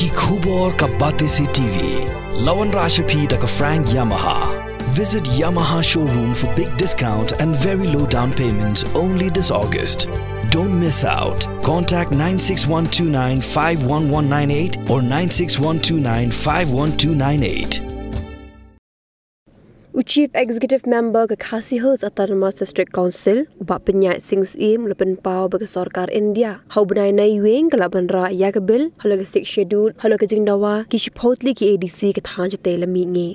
Ki khubor ka bate se TV. Lawan Rashapi da ka Frank Yamaha. Visit Yamaha showroom for big discount and very low down payments only this August. Don't miss out. Contact 96129-51198 or 96129-51298. Chief Executive Member ke Khasi Hills Autonomous District Council ubak penyat sings im lepen pau bagi Sarkar India. Hau benai nai wing ke laban ra ya ke bil halo ke six schedule halo ke jingdawa ki shipotli ki ADC ke than jete lami ngi.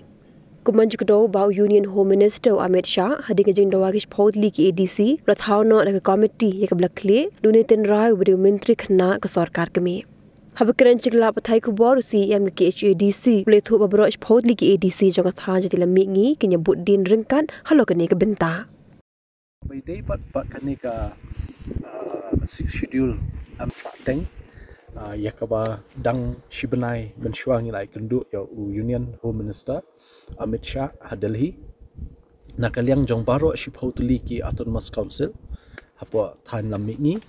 Kuman jukdo bau Union Home Minister Amit Shah hadi ke jingdawa ki shipotli ki ADC rathau no ke committee ya ke blakle dunetin rai ubri menteri khna ke Sarkar kemi. Habakran chikla pathai kubor CM ke HADC boleh thu babro shpotli ke ADC jong tha jati lami ngi ke nyebut din ringkan halo kene ke benta. By day pat kane ka schedule am sateng yakaba dang shibanai bensyuang ilai kenduk ya Union Home Minister Amit Shah Delhi nakaliang jong baro shipotli ki Autonomous Council hapo than lami ngi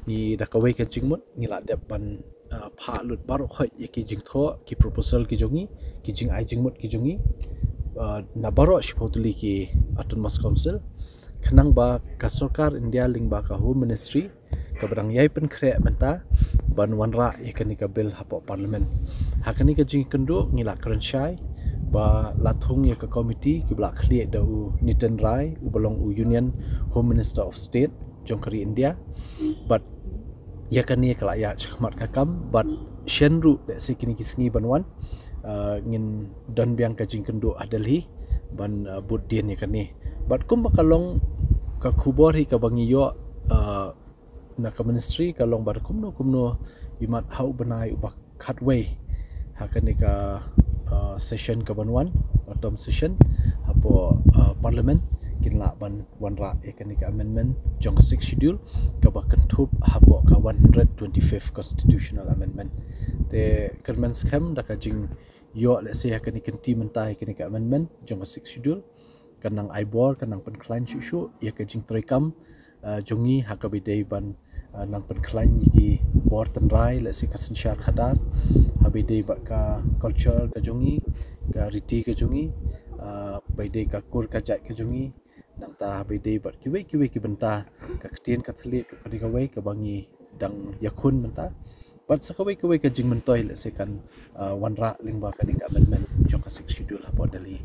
ni dakawai ke jingmut ngila depan pha lut baro khoi ki jingtho ki proposal ki jongi ki jing ai jingmut ki jongi na baro shipotuli ki Autonomous Council khnang ba ka Sarkar India ling ba ka Home Ministry ka brang yai pen khre menta ban wanra yakani ka bill hapo parliament hakani ka jing kendo ngila kranchai ba lathung ya ka committee ki bla khlie da u Nitin Rai u belong u Union Home Minister of State jongkari India but yakani kala ya chakmat kakam but shenru le sekini kisngi banwan ngin don biang ka jingkendo Delhi ban budien yakani but kum bakalong ka khubor hi ka bangiyo na ka ministry kalong bar kumno imat hau banai ubak khatway hakani ka session ka banwan autumn session apo parliament kinla ban wanra yakani ka amendment jong 6 schedule ka bakan thup hapo ka 125th constitutional amendment te kermen scam da ka jing yo let's say yakani kan team mentai yakani ka amendment jong 6 schedule kanang ibor kanang pen client shu ya ka jing trekam jongi hakabidei ban nang pen client yi bor tan rai let's say ka sensyar khadar habidei ba ka culture ka jongi ka riti ka jongi baidei ka kur ka jai ka jongi nang ta habidei ba kiwe ki benta ka ktien ka thli ka kawai ka bangi dang yakun benta but sakawai ka jing mentoi let's say kan wanra lingba ka ding amendment jong ka 6 schedule hapo Delhi.